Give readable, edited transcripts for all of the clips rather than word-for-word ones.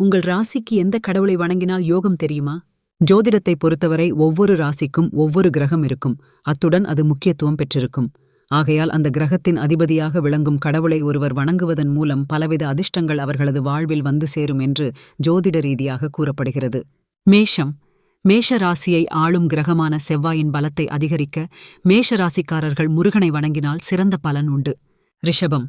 உங்கள் ராசிக்கு எந்த கடவுளை வணங்கினால் யோகம் தெரியுமா? ஜோதிடத்தை பொறுத்தவரை ஒவ்வொரு ராசிக்கும் ஒவ்வொரு கிரகம் இருக்கும். அத்துடன் அது முக்கியத்துவம் பெற்றிருக்கும். ஆகையால் அந்த கிரகத்தின் அதிபதியாக விளங்கும் கடவுளை ஒருவர் வணங்குவதன் மூலம் பலவித அதிர்ஷ்டங்கள் அவர்களது வாழ்வில் வந்து சேரும் என்று ஜோதிட ரீதியாக கூறப்படுகிறது. மேஷம். மேஷ ராசியை ஆளும் கிரகமான செவ்வாயின் பலத்தை அதிகரிக்க மேஷ ராசிக்காரர்கள் முருகனை வணங்கினால் சிறந்த பலன் உண்டு. ரிஷபம்.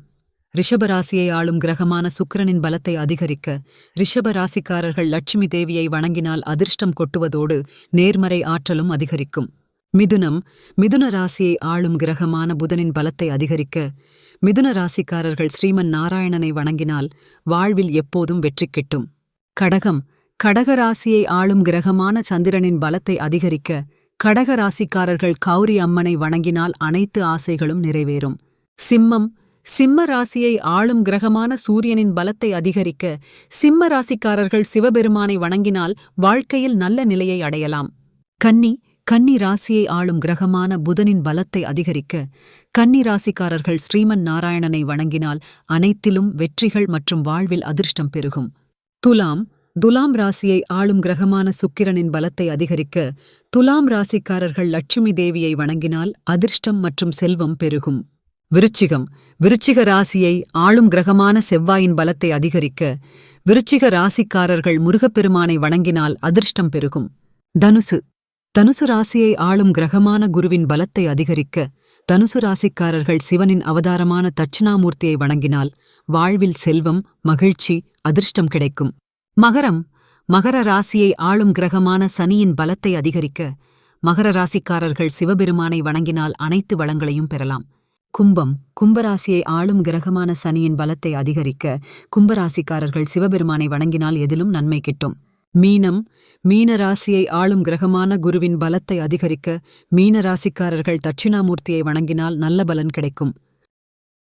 ரிஷப ராசியை ஆளும் கிரகமான சுக்கிரனின் பலத்தை அதிகரிக்க ரிஷப ராசிக்காரர்கள் லட்சுமி தேவியை வணங்கினால் அதிர்ஷ்டம் கொட்டுவதோடு நேர்மறை ஆற்றலும் அதிகரிக்கும். மிதுனம். மிதுன ராசியை ஆளும் கிரகமான புதனின் பலத்தை அதிகரிக்க மிதுன ராசிக்காரர்கள் ஸ்ரீமன் நாராயணனை வணங்கினால் வாழ்வில் எப்போதும் வெற்றி கிட்டும். கடகம். கடக ராசியை ஆளும் கிரகமான சந்திரனின் பலத்தை அதிகரிக்க கடக ராசிக்காரர்கள் கௌரி அம்மனை வணங்கினால் அனைத்து ஆசைகளும் நிறைவேறும். சிம்மம். சிம்ம ராசியை ஆளும் கிரகமான சூரியனின் பலத்தை அதிகரிக்க சிம்ம ராசிக்காரர்கள் சிவபெருமானை வணங்கினால் வாழ்க்கையில் நல்ல நிலையை அடையலாம். கன்னி. கன்னி ராசியை ஆளும் கிரகமான புதனின் பலத்தை அதிகரிக்க கன்னி ராசிக்காரர்கள் ஸ்ரீமன் நாராயணனை வணங்கினால் அனைத்திலும் வெற்றிகள் மற்றும் வாழ்வில் அதிர்ஷ்டம் பெருகும். துலாம். துலாம் ராசியை ஆளும் கிரகமான சுக்கிரனின் பலத்தை அதிகரிக்க துலாம் ராசிக்காரர்கள் லட்சுமி தேவியை வணங்கினால் அதிர்ஷ்டம் மற்றும் செல்வம் பெருகும். விருச்சிகம். விருச்சிக ராசியை ஆளும் கிரகமான செவ்வாயின் பலத்தை அதிகரிக்க விருச்சிக ராசிக்காரர்கள் முருகப்பெருமானை வணங்கினால் அதிர்ஷ்டம் பெருகும். தனுசு. தனுசு ராசியை ஆளும் கிரகமான குருவின் பலத்தை அதிகரிக்க தனுசு ராசிக்காரர்கள் சிவனின் அவதாரமான தட்சிணாமூர்த்தியை வணங்கினால் வாழ்வில் செல்வம், மகிழ்ச்சி, அதிர்ஷ்டம் கிடைக்கும். மகரம். மகர ராசியை ஆளும் கிரகமான சனியின் பலத்தை அதிகரிக்க மகர ராசிக்காரர்கள் சிவபெருமானை வணங்கினால் அனைத்து வளங்களையும் பெறலாம். கும்பம். கும்பராசியை ஆளும் கிரகமான சனியின் பலத்தை அதிகரிக்க கும்பராசிக்காரர்கள் சிவபெருமானை வணங்கினால் எதிலும் நன்மை கிட்டும். மீனம். மீன ராசியை ஆளும் கிரகமான குருவின் பலத்தை அதிகரிக்க மீன ராசிக்காரர்கள் தட்சிணாமூர்த்தியை வணங்கினால் நல்ல பலன் கிடைக்கும்.